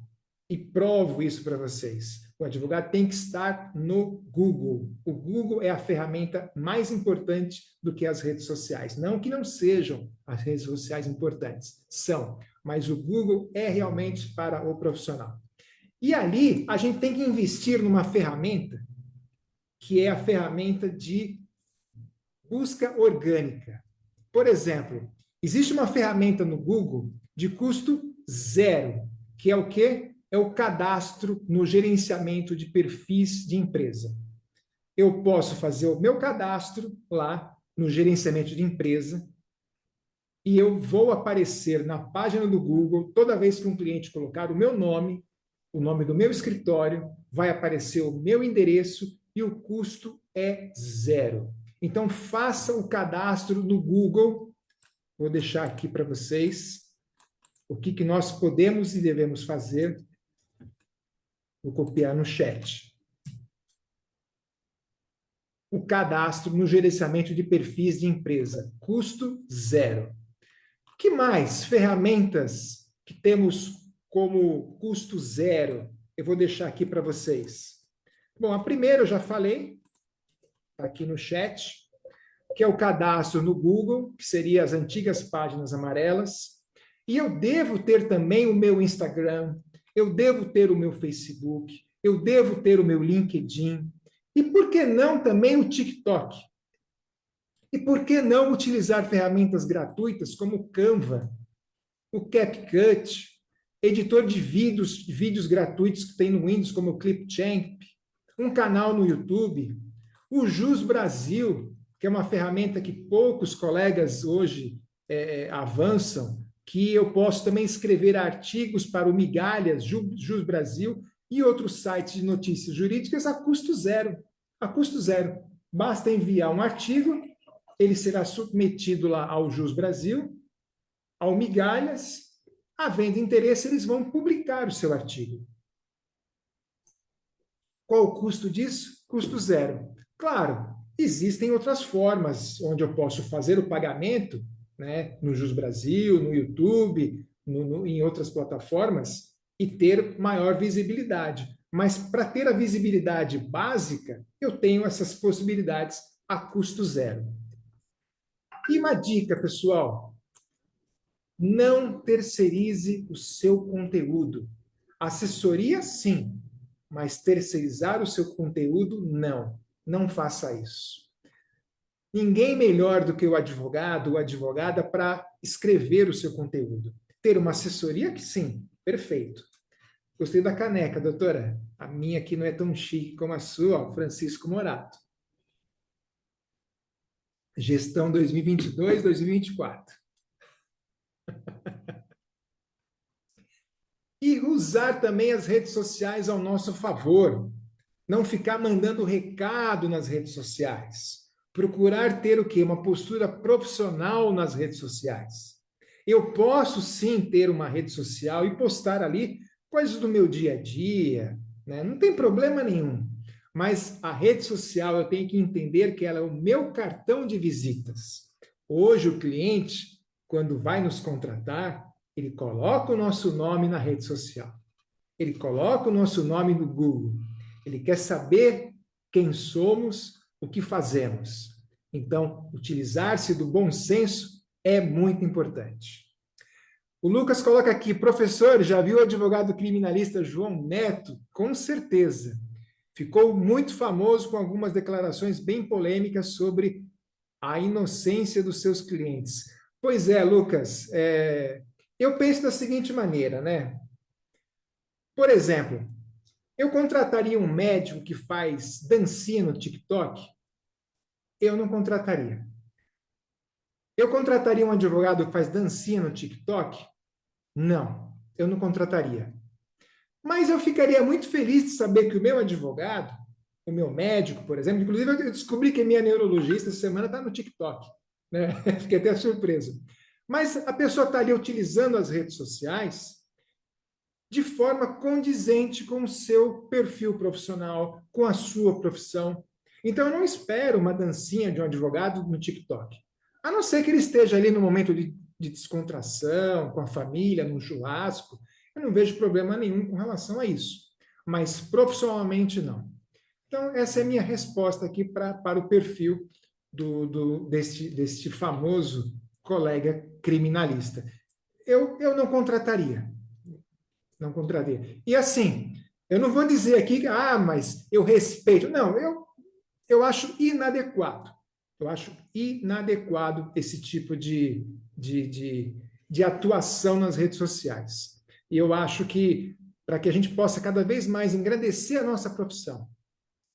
E provo isso para vocês. O advogado tem que estar no Google. O Google é a ferramenta mais importante do que as redes sociais. Não que não sejam as redes sociais importantes. São. Mas o Google é realmente para o profissional. E ali, a gente tem que investir numa ferramenta que é a ferramenta de busca orgânica. Por exemplo, existe uma ferramenta no Google de custo zero, que é o quê? É o cadastro no gerenciamento de perfis de empresa. Eu posso fazer o meu cadastro lá no gerenciamento de empresa e eu vou aparecer na página do Google toda vez que um cliente colocar o meu nome, o nome do meu escritório, vai aparecer o meu endereço e o custo é zero. Então, faça o cadastro no Google. Vou deixar aqui para vocês o que nós podemos e devemos fazer. Vou copiar no chat. O cadastro no gerenciamento de perfis de empresa. Custo zero. O que mais? Ferramentas que temos como custo zero. Eu vou deixar aqui para vocês. Bom, a primeira eu já falei, está aqui no chat, que é o cadastro no Google, que seria as antigas páginas amarelas. E eu devo ter também o meu Instagram, eu devo ter o meu Facebook, eu devo ter o meu LinkedIn. E por que não também o TikTok? E por que não utilizar ferramentas gratuitas como o Canva, o CapCut, editor de vídeos gratuitos que tem no Windows, como o Clipchamp, um canal no YouTube, o Jus Brasil, que é uma ferramenta que poucos colegas hoje avançam, que eu posso também escrever artigos para o Migalhas, Jus Brasil e outros sites de notícias jurídicas a custo zero. A custo zero. Basta enviar um artigo, ele será submetido lá ao Jus Brasil, ao Migalhas, havendo interesse, eles vão publicar o seu artigo. Qual o custo disso? Custo zero. Claro, existem outras formas onde eu posso fazer o pagamento, né, no Jus Brasil, no YouTube, em outras plataformas, e ter maior visibilidade. Mas para ter a visibilidade básica, eu tenho essas possibilidades a custo zero. E uma dica, pessoal: não terceirize o seu conteúdo. Assessoria, sim, mas terceirizar o seu conteúdo, não. Não faça isso. Ninguém melhor do que o advogado ou advogada para escrever o seu conteúdo. Ter uma assessoria, que sim, perfeito. Gostei da caneca, doutora. A minha aqui não é tão chique como a sua, ó, Francisco Morato. Gestão 2022, 2024. E usar também as redes sociais ao nosso favor. Não ficar mandando recado nas redes sociais. Procurar ter o quê? Uma postura profissional nas redes sociais. Eu posso sim ter uma rede social e postar ali coisas do meu dia a dia, né? Não tem problema nenhum. Mas a rede social eu tenho que entender que ela é o meu cartão de visitas. Hoje o cliente, quando vai nos contratar, ele coloca o nosso nome na rede social. Ele coloca o nosso nome no Google. Ele quer saber quem somos, o que fazemos. Então, utilizar-se do bom senso é muito importante. O Lucas coloca aqui, professor, já viu o advogado criminalista João Neto? Com certeza. Ficou muito famoso com algumas declarações bem polêmicas sobre a inocência dos seus clientes. Pois é, Lucas, eu penso da seguinte maneira, né? Por exemplo, eu contrataria um médico que faz dancinha no TikTok? Eu não contrataria. Eu contrataria um advogado que faz dancinha no TikTok? Não, eu não contrataria. Mas eu ficaria muito feliz de saber que o meu advogado, o meu médico, por exemplo, inclusive eu descobri que a minha neurologista essa semana está no TikTok, né? Fiquei até surpreso. Mas a pessoa está ali utilizando as redes sociais de forma condizente com o seu perfil profissional, com a sua profissão. Então, eu não espero uma dancinha de um advogado no TikTok. A não ser que ele esteja ali no momento de descontração, com a família, num churrasco. Eu não vejo problema nenhum com relação a isso. Mas profissionalmente, não. Então, essa é a minha resposta aqui para o perfil deste famoso colega criminalista. Eu não contrataria. Não contraria. E assim, eu não vou dizer aqui, mas eu respeito. Não, eu acho inadequado. Eu acho inadequado esse tipo de atuação nas redes sociais. E eu acho que, para que a gente possa cada vez mais engrandecer a nossa profissão,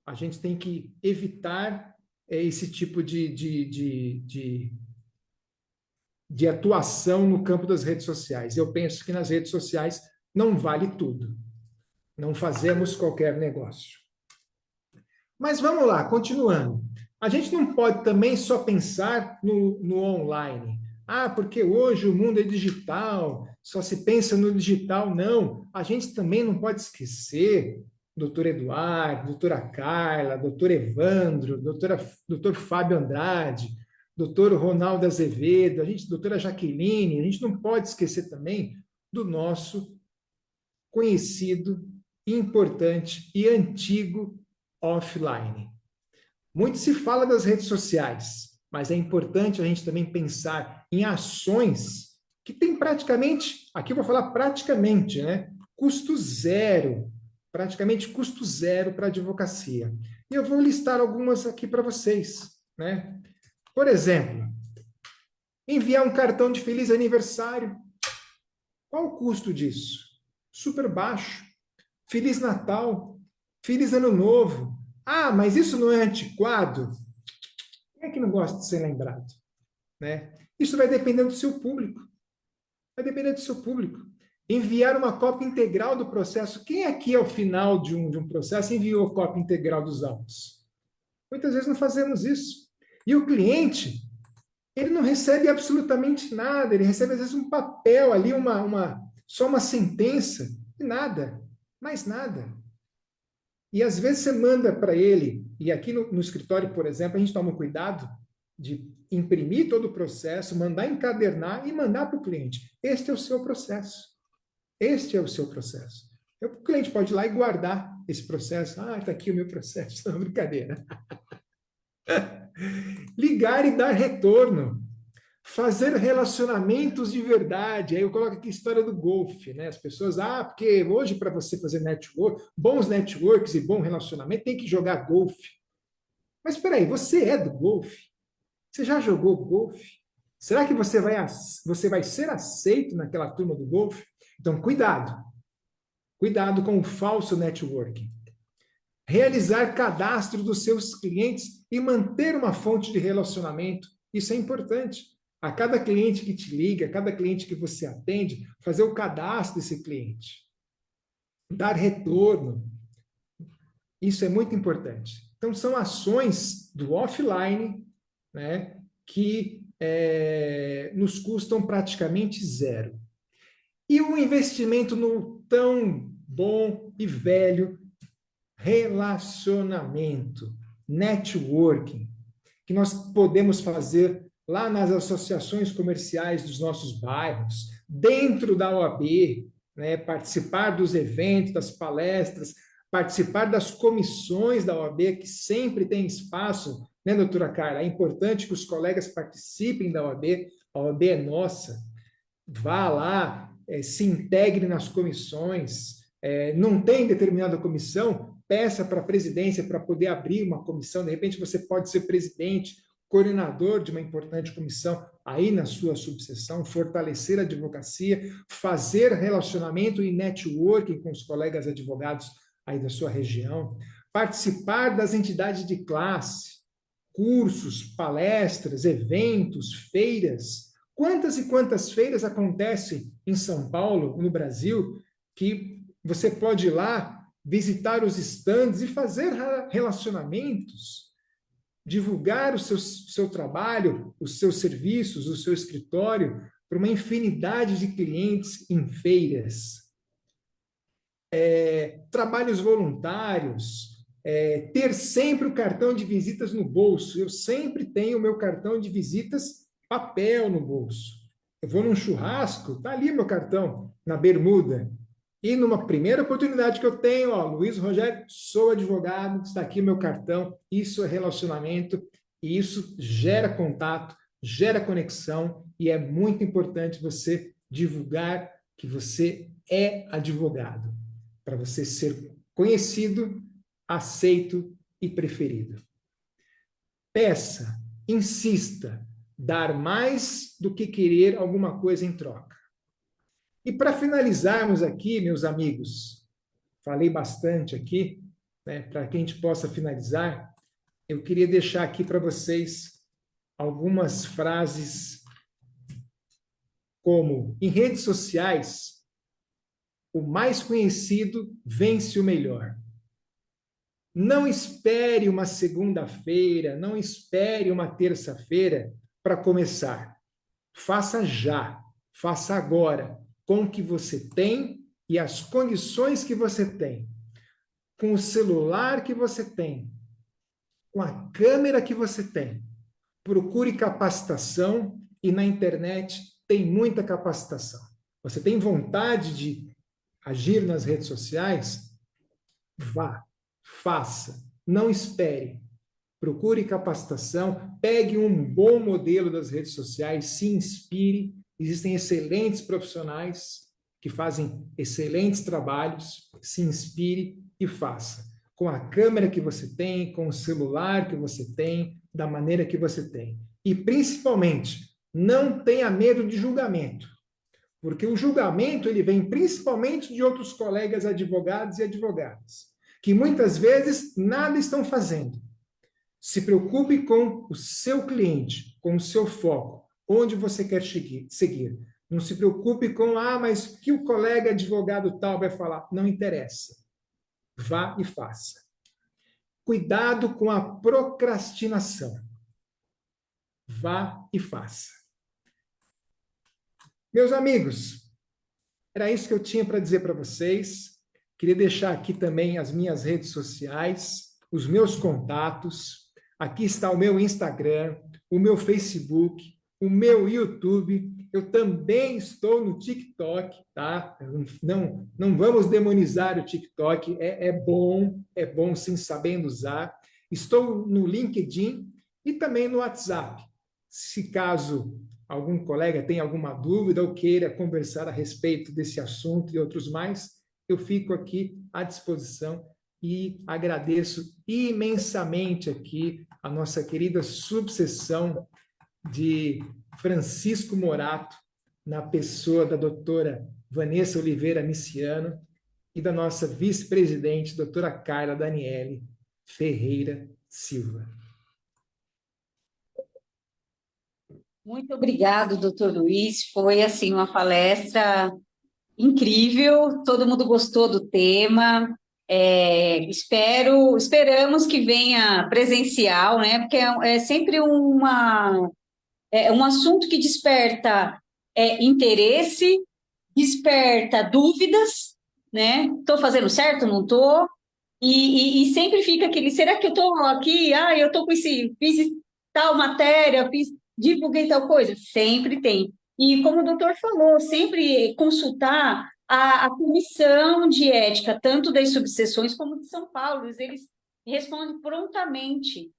a gente tem que evitar esse tipo de atuação no campo das redes sociais. Eu penso que nas redes sociais não vale tudo. Não fazemos qualquer negócio. Mas vamos lá, continuando. A gente não pode também só pensar no online. Porque hoje o mundo é digital, só se pensa no digital. Não, a gente também não pode esquecer doutor Eduardo, doutora Carla, doutor Evandro, doutor Fábio Andrade, doutor Ronaldo Azevedo, doutora Jaqueline, a gente não pode esquecer também do nosso conhecido, importante e antigo offline. Muito se fala das redes sociais, mas é importante a gente também pensar em ações que têm praticamente, aqui eu vou falar praticamente, né? Custo zero, praticamente custo zero para a advocacia. E eu vou listar algumas aqui para vocês, né? Por exemplo, enviar um cartão de feliz aniversário. Qual o custo disso? Super baixo. Feliz Natal. Feliz Ano Novo. Mas isso não é antiquado? Quem é que não gosta de ser lembrado? Né? Isso vai depender do seu público. Vai depender do seu público. Enviar uma cópia integral do processo. Quem aqui, ao final de um processo, enviou cópia integral dos autos? Muitas vezes não fazemos isso. E o cliente, ele não recebe absolutamente nada. Ele recebe, às vezes, um papel ali, só uma sentença, e nada, mais nada. E às vezes você manda para ele, e aqui no escritório, por exemplo, a gente toma cuidado de imprimir todo o processo, mandar encadernar e mandar para o cliente. Este é o seu processo. Este é o seu processo. O cliente pode ir lá e guardar esse processo. Está aqui o meu processo. Não, brincadeira. Ligar e dar retorno. Fazer relacionamentos de verdade. Aí eu coloco aqui a história do golfe, né? As pessoas, porque hoje para você fazer network, bons networks e bom relacionamento, tem que jogar golfe. Mas espera aí, você é do golfe? Você já jogou golfe? Será que você vai ser aceito naquela turma do golfe? Então, cuidado. Cuidado com o falso networking. realizar cadastro dos seus clientes e manter uma fonte de relacionamento. Isso é importante. A cada cliente que te liga, a cada cliente que você atende, fazer o cadastro desse cliente. Dar retorno. Isso é muito importante. Então, são ações do offline, né, que nos custam praticamente zero. E o investimento no tão bom e velho relacionamento, networking, que nós podemos fazer lá nas associações comerciais dos nossos bairros, dentro da OAB, né, participar dos eventos, das palestras, participar das comissões da OAB, que sempre tem espaço, né, doutora Carla? É importante que os colegas participem da OAB, a OAB é nossa. Vá lá, se integre nas comissões, não tem determinada comissão, peça para a presidência para poder abrir uma comissão, de repente você pode ser presidente, coordenador de uma importante comissão aí na sua subseção, fortalecer a advocacia, fazer relacionamento e networking com os colegas advogados aí da sua região, participar das entidades de classe, cursos, palestras, eventos, feiras. Quantas e quantas feiras acontecem em São Paulo, no Brasil, que você pode ir lá, visitar os estandes e fazer relacionamentos, divulgar o seu trabalho, os seus serviços, o seu escritório para uma infinidade de clientes em feiras. Trabalhos voluntários, ter sempre o cartão de visitas no bolso. Eu sempre tenho o meu cartão de visitas papel no bolso. Eu vou num churrasco, está ali meu cartão, na bermuda. E numa primeira oportunidade que eu tenho, Luiz Rogério, sou advogado, está aqui meu cartão. Isso é relacionamento e isso gera contato, gera conexão e é muito importante você divulgar que você é advogado, para você ser conhecido, aceito e preferido. Peça, insista, dar mais do que querer alguma coisa em troca. E para finalizarmos aqui, meus amigos, falei bastante aqui, né, para que a gente possa finalizar, eu queria deixar aqui para vocês algumas frases como, em redes sociais, o mais conhecido vence o melhor. Não espere uma segunda-feira, não espere uma terça-feira para começar. Faça já, faça agora, com o que você tem e as condições que você tem, com o celular que você tem, com a câmera que você tem. Procure capacitação e na internet tem muita capacitação. Você tem vontade de agir nas redes sociais? Vá, faça, não espere. Procure capacitação, pegue um bom modelo das redes sociais, se inspire. Existem excelentes profissionais que fazem excelentes trabalhos, se inspire e faça. Com a câmera que você tem, com o celular que você tem, da maneira que você tem. E, principalmente, não tenha medo de julgamento, porque o julgamento ele vem principalmente de outros colegas advogados e advogadas, que muitas vezes nada estão fazendo. Se preocupe com o seu cliente, com o seu foco, onde você quer seguir. Não se preocupe com, mas o que o colega advogado tal vai falar? Não interessa. Vá e faça. Cuidado com a procrastinação. Vá e faça. Meus amigos, era isso que eu tinha para dizer para vocês. Queria deixar aqui também as minhas redes sociais, os meus contatos. Aqui está o meu Instagram, o meu Facebook, o meu YouTube. Eu também estou no TikTok, tá? Não vamos demonizar o TikTok, é bom sim, sabendo usar. Estou no LinkedIn e também no WhatsApp. Se caso algum colega tenha alguma dúvida ou queira conversar a respeito desse assunto e outros mais, eu fico aqui à disposição e agradeço imensamente aqui a nossa querida subseção de Francisco Morato, na pessoa da doutora Vanessa Oliveira Miciano, e da nossa vice-presidente, doutora Carla Daniele Ferreira Silva. Muito obrigado, doutor Luiz. Foi, assim, uma palestra incrível, todo mundo gostou do tema. Esperamos que venha presencial, né? Porque é sempre um assunto que desperta interesse, desperta dúvidas, né? Estou fazendo certo? Não estou? E sempre fica aquele, será que eu estou aqui? Ah, eu estou com fiz tal matéria, divulguei tal coisa. Sempre tem. E como o doutor falou, sempre consultar a comissão de ética, tanto das subseções como de São Paulo, eles respondem prontamente.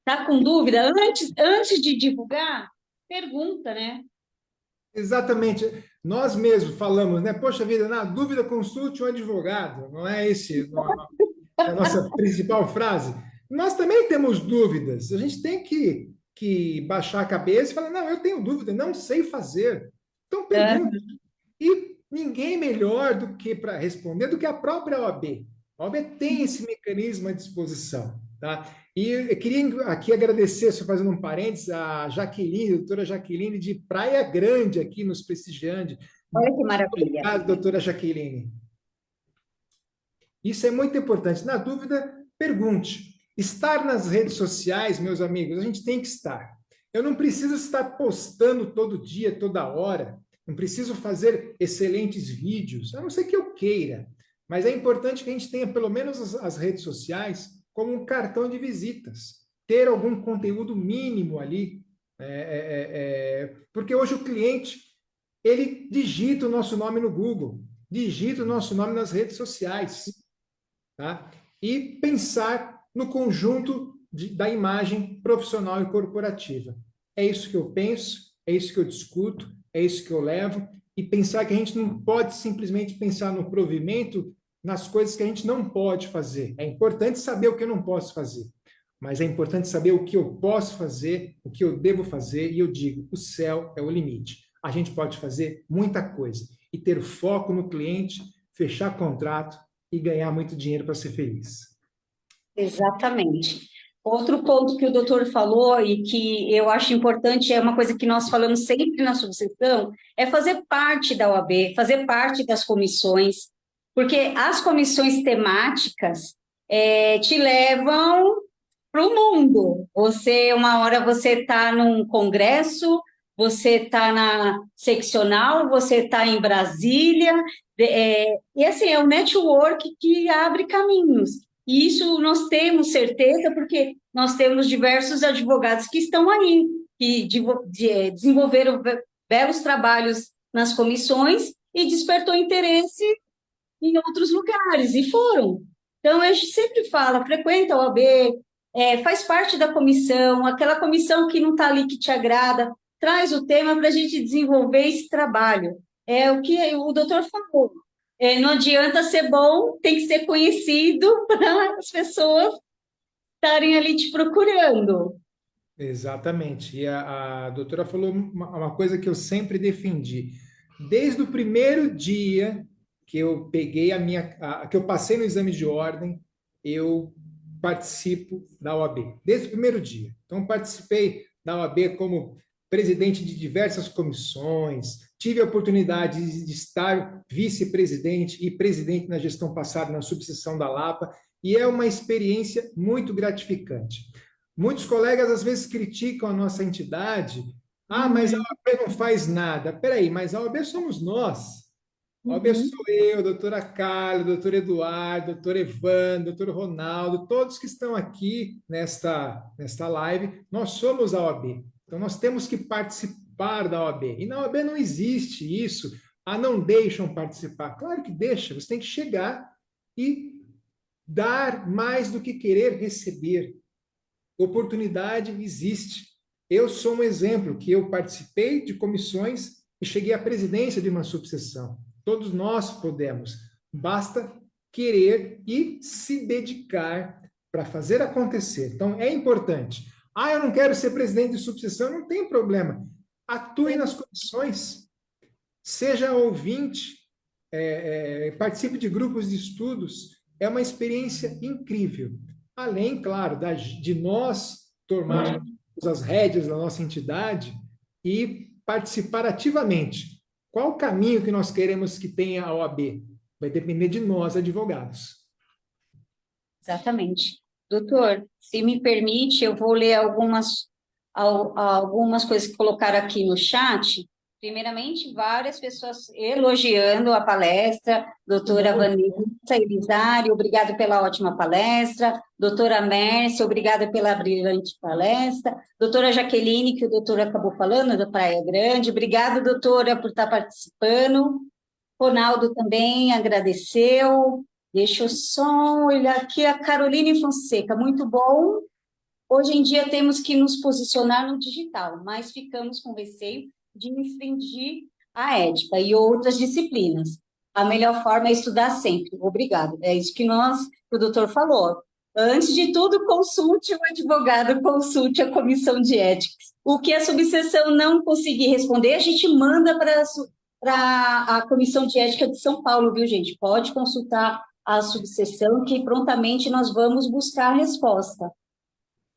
Tá com dúvida? Antes de divulgar, pergunta, né? Exatamente. Nós mesmos falamos, né? Poxa vida, na dúvida, consulte um advogado. Não é esse a nossa principal frase? Nós também temos dúvidas. A gente tem que baixar a cabeça e falar, não, eu tenho dúvida, não sei fazer. Então, pergunta. E ninguém melhor do que para responder do que a própria OAB. A OAB tem esse mecanismo à disposição, tá? E eu queria aqui agradecer, só fazendo um parênteses, a Jaqueline, a doutora Jaqueline de Praia Grande, aqui nos prestigiando. Olha que maravilha. Obrigado, doutora Jaqueline. Isso é muito importante. Na dúvida, pergunte. Estar nas redes sociais, meus amigos, a gente tem que estar. Eu não preciso estar postando todo dia, toda hora. Não preciso fazer excelentes vídeos, a não ser que eu queira. Mas é importante que a gente tenha pelo menos as redes sociais como um cartão de visitas. Ter algum conteúdo mínimo ali. Porque hoje o cliente, ele digita o nosso nome no Google, digita o nosso nome nas redes sociais. Tá? E pensar no conjunto da imagem profissional e corporativa. É isso que eu penso, é isso que eu discuto, é isso que eu levo, e pensar que a gente não pode simplesmente pensar no provimento nas coisas que a gente não pode fazer. É importante saber o que eu não posso fazer, mas é importante saber o que eu posso fazer, o que eu devo fazer, e eu digo, o céu é o limite. A gente pode fazer muita coisa e ter foco no cliente, fechar contrato e ganhar muito dinheiro para ser feliz. Exatamente. Outro ponto que o doutor falou e que eu acho importante, é uma coisa que nós falamos sempre na subseção, é fazer parte da OAB, fazer parte das comissões, porque as comissões temáticas te levam para o mundo. Uma hora você está num congresso, você está na seccional, você está em Brasília, e assim, é o network que abre caminhos. E isso nós temos certeza, porque nós temos diversos advogados que estão aí, que desenvolveram belos trabalhos nas comissões e despertou interesse em outros lugares, e foram. Então, a gente sempre fala, frequenta a OAB, faz parte da comissão, aquela comissão que não está ali que te agrada, traz o tema para a gente desenvolver esse trabalho. É o que o doutor falou. Não adianta ser bom, tem que ser conhecido para as pessoas estarem ali te procurando. Exatamente. E a doutora falou uma coisa que eu sempre defendi. Desde o primeiro dia que eu peguei que eu passei no exame de ordem, eu participo da OAB. Desde o primeiro dia. Então, participei da OAB como presidente de diversas comissões, tive a oportunidade de estar vice-presidente e presidente na gestão passada na subseção da Lapa, e é uma experiência muito gratificante. Muitos colegas às vezes criticam a nossa entidade. Ah, mas a OAB não faz nada. Peraí, mas a OAB somos nós. A OAB sou eu, a doutora Carla, o doutor Eduardo, o doutor Evandro, o doutor Ronaldo, todos que estão aqui nesta live, nós somos a OAB. Então, nós temos que participar da OAB. E na OAB não existe isso. Ah, não deixam participar. Claro que deixa, você tem que chegar e dar mais do que querer receber. Oportunidade existe. Eu sou um exemplo, que eu participei de comissões e cheguei à presidência de uma subseção. Todos nós podemos. Basta querer e se dedicar para fazer acontecer. Então, é importante. Ah, eu não quero ser presidente de subseção, não tem problema. Atue nas comissões. Seja ouvinte, participe de grupos de estudos, é uma experiência incrível. Além, claro, de nós tomarmos as rédeas da nossa entidade e participar ativamente. Qual o caminho que nós queremos que tenha a OAB? Vai depender de nós, advogados. Exatamente. Doutor, se me permite, eu vou ler algumas coisas que colocaram aqui no chat. Primeiramente, várias pessoas elogiando a palestra. Doutora Vanessa Elizari, obrigado pela ótima palestra. Doutora Mércia, obrigada pela brilhante palestra. Doutora Jaqueline, que o doutor acabou falando, da Praia Grande. Obrigada, doutora, por estar participando. Ronaldo também agradeceu. Deixa eu só olhar aqui a Caroline Fonseca, muito bom. Hoje em dia temos que nos posicionar no digital, mas ficamos com receio de infringir a ética e outras disciplinas. A melhor forma é estudar sempre. Obrigado. É isso que o doutor falou. Antes de tudo, consulte o advogado, consulte a comissão de ética. O que a subseção não conseguir responder, a gente manda para a Comissão de Ética de São Paulo, viu, gente? Pode consultar a subseção, que prontamente nós vamos buscar a resposta.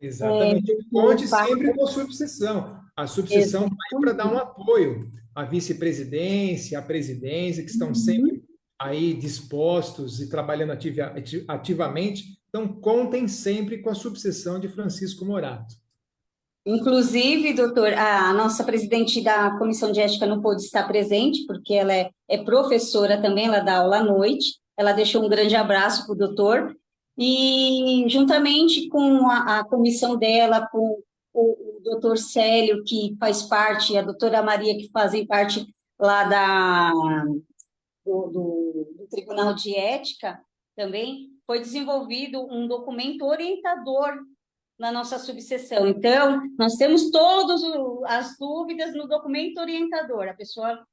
Exatamente. Conte sempre com a subseção. A subseção vai para dar um apoio à vice-presidência, à presidência, que estão sempre aí dispostos e trabalhando ativamente. Então, contem sempre com a subseção de Francisco Morato. Inclusive, doutor, a nossa presidente da Comissão de Ética não pôde estar presente, porque ela é professora também, ela dá aula à noite. Ela deixou um grande abraço para o doutor. E, juntamente com a comissão dela, com o doutor Célio, que faz parte, e a doutora Maria, que fazem parte lá do Tribunal de Ética, também foi desenvolvido um documento orientador na nossa subseção. Então, nós temos todas as dúvidas no documento orientador. A pessoa,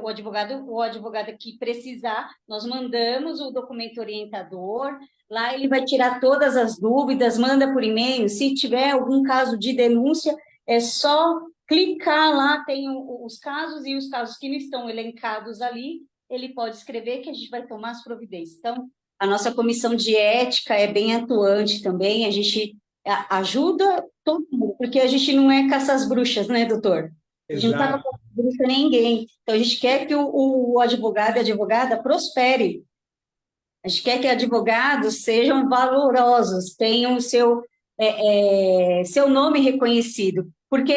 o advogado ou a advogada que precisar, nós mandamos o documento orientador, lá ele vai tirar todas as dúvidas, manda por e-mail. Se tiver algum caso de denúncia, é só clicar lá, tem os casos, e os casos que não estão elencados ali, ele pode escrever que a gente vai tomar as providências. Então, a nossa comissão de ética é bem atuante também, a gente ajuda todo mundo, porque a gente não é caça às bruxas, né, doutor? A gente não está caçando bruxa ninguém. Então, a gente quer que o advogado e a advogada prospere. A gente quer que advogados sejam valorosos, tenham o seu nome reconhecido, porque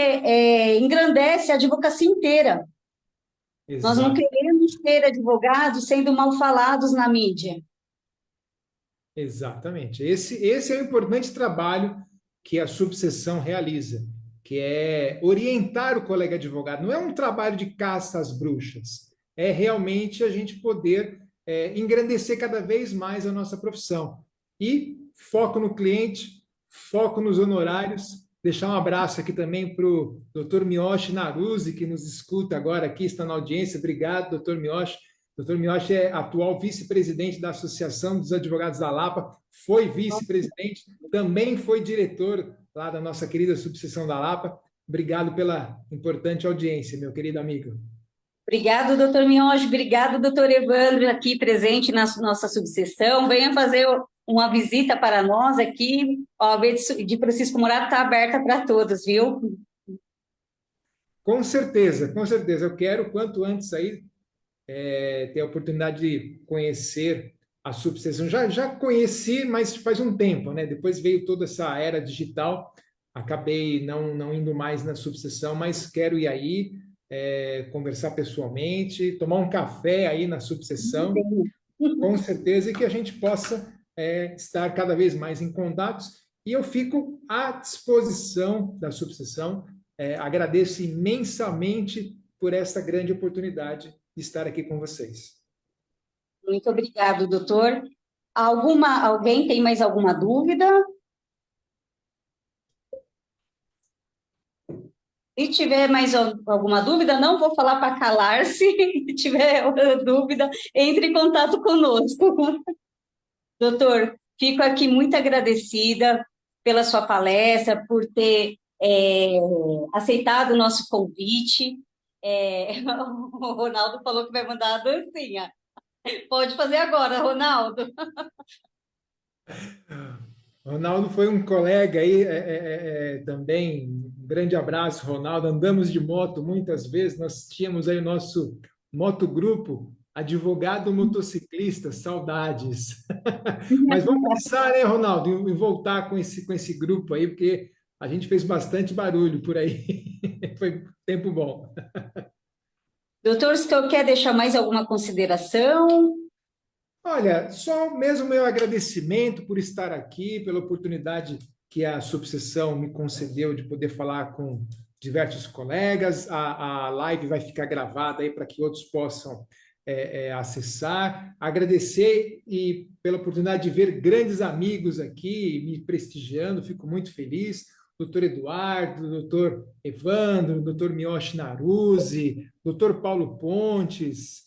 engrandece a advocacia inteira. Exato. Nós não queremos ter advogados sendo mal falados na mídia. Exatamente. Esse é o importante trabalho que a subseção realiza, que é orientar o colega advogado. Não é um trabalho de caça às bruxas, é realmente a gente poder engrandecer cada vez mais a nossa profissão. E foco no cliente, foco nos honorários. Deixar um abraço aqui também para o doutor Miyoshi Naruzzi, que nos escuta agora aqui, está na audiência. Obrigado, doutor Miyoshi. Doutor Miyoshi é atual vice-presidente da Associação dos Advogados da Lapa, foi vice-presidente, também foi diretor lá da nossa querida subseção da Lapa. Obrigado pela importante audiência, meu querido amigo. Obrigado, doutor Miyoshi. Obrigado, doutor Evandro, aqui presente na nossa subseção. Venha fazer uma visita para nós aqui. A OAB de Francisco Morato está aberta para todos, viu? Com certeza, com certeza. Eu quero, quanto antes aí, ter a oportunidade de conhecer a subseção. Já conheci, mas faz um tempo, né? Depois veio toda essa era digital, acabei não indo mais na subseção, mas quero ir aí, conversar pessoalmente, tomar um café aí na subseção, com certeza, e que a gente possa estar cada vez mais em contatos. E eu fico à disposição da subseção. Agradeço imensamente por essa grande oportunidade de estar aqui com vocês. Muito obrigado, doutor. Alguém tem mais alguma dúvida? Se tiver mais alguma dúvida, não vou falar para calar-se. Se tiver dúvida, entre em contato conosco. Doutor, fico aqui muito agradecida pela sua palestra, por ter aceitado o nosso convite. O Ronaldo falou que vai mandar a dancinha. Pode fazer agora, Ronaldo. Ronaldo foi um colega aí também. Um grande abraço, Ronaldo. Andamos de moto muitas vezes. Nós tínhamos aí o nosso motogrupo, advogado motociclista, saudades. Mas vamos pensar, né, Ronaldo, em voltar com esse grupo aí, porque a gente fez bastante barulho por aí. Foi tempo bom. Doutor, se tu quer deixar mais alguma consideração? Olha, só mesmo meu agradecimento por estar aqui, pela oportunidade que a subseção me concedeu de poder falar com diversos colegas. A live vai ficar gravada aí para que outros possam acessar. Agradecer e pela oportunidade de ver grandes amigos aqui me prestigiando, fico muito feliz. Doutor Eduardo, doutor Evandro, doutor Miyoshi Naruzzi, doutor Paulo Pontes,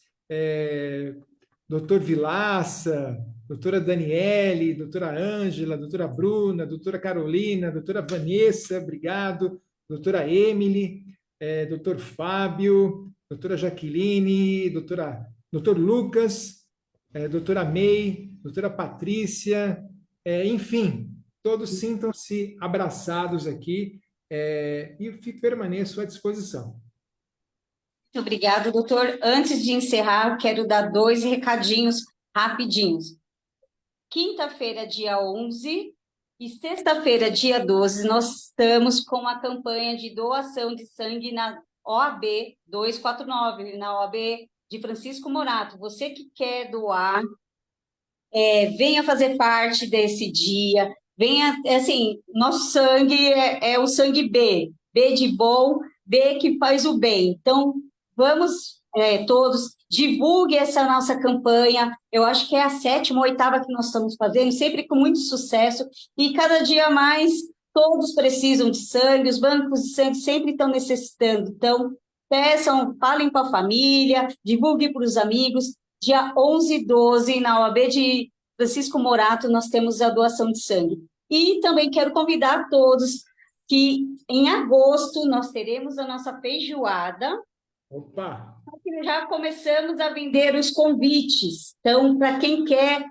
doutor Vilaça, doutora Daniele, doutora Ângela, doutora Bruna, doutora Carolina, doutora Vanessa, obrigado, doutora Emily, doutor Fábio, doutora Jaqueline, doutor Lucas, doutora May, doutora Patrícia, enfim, todos sintam-se abraçados aqui e permaneço à disposição. Muito obrigada, doutor. Antes de encerrar, eu quero dar 2 recadinhos rapidinhos. Quinta-feira, dia 11, e sexta-feira, dia 12, nós estamos com a campanha de doação de sangue na OAB 249, na OAB de Francisco Morato. Você que quer doar, venha fazer parte desse dia. Venha, assim, nosso sangue é o sangue B, B de bom, B que faz o bem. Então, vamos todos, divulgue essa nossa campanha. Eu acho que é a 7ª ou 8ª que nós estamos fazendo, sempre com muito sucesso, e cada dia mais todos precisam de sangue, os bancos de sangue sempre estão necessitando. Então, peçam, falem com a família, divulgue para os amigos. Dia 11 e 12, na OAB de Francisco Morato, nós temos a doação de sangue. E também quero convidar todos que em agosto nós teremos a nossa feijoada. Opa! Já começamos a vender os convites. Então, para quem quer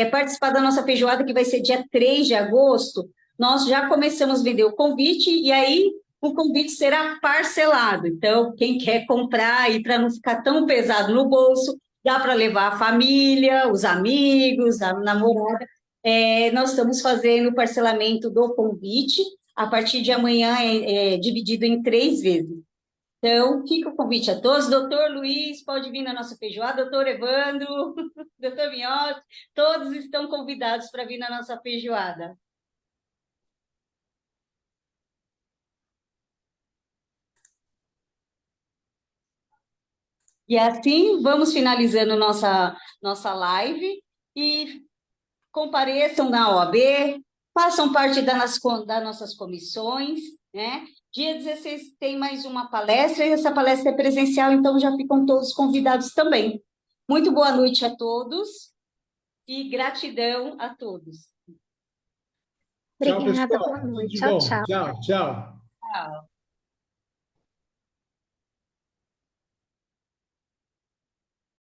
participar da nossa feijoada, que vai ser dia 3 de agosto, nós já começamos a vender o convite e aí o convite será parcelado. Então, quem quer comprar e para não ficar tão pesado no bolso, dá para levar a família, os amigos, a namorada. Nós estamos fazendo o parcelamento do convite. A partir de amanhã é dividido em 3 vezes. Então, fica o convite a todos. Doutor Luiz, pode vir na nossa feijoada. Doutor Evandro, doutor Minhotti, todos estão convidados para vir na nossa feijoada. E assim, vamos finalizando nossa live e compareçam na OAB, façam parte das nossas comissões, né? Dia 16 tem mais uma palestra, e essa palestra é presencial, então já ficam todos convidados também. Muito boa noite a todos e gratidão a todos. Tchau, Obrigada, pessoal. boa noite. Tudo de Tchau, bom. tchau. Tchau, tchau. Tchau.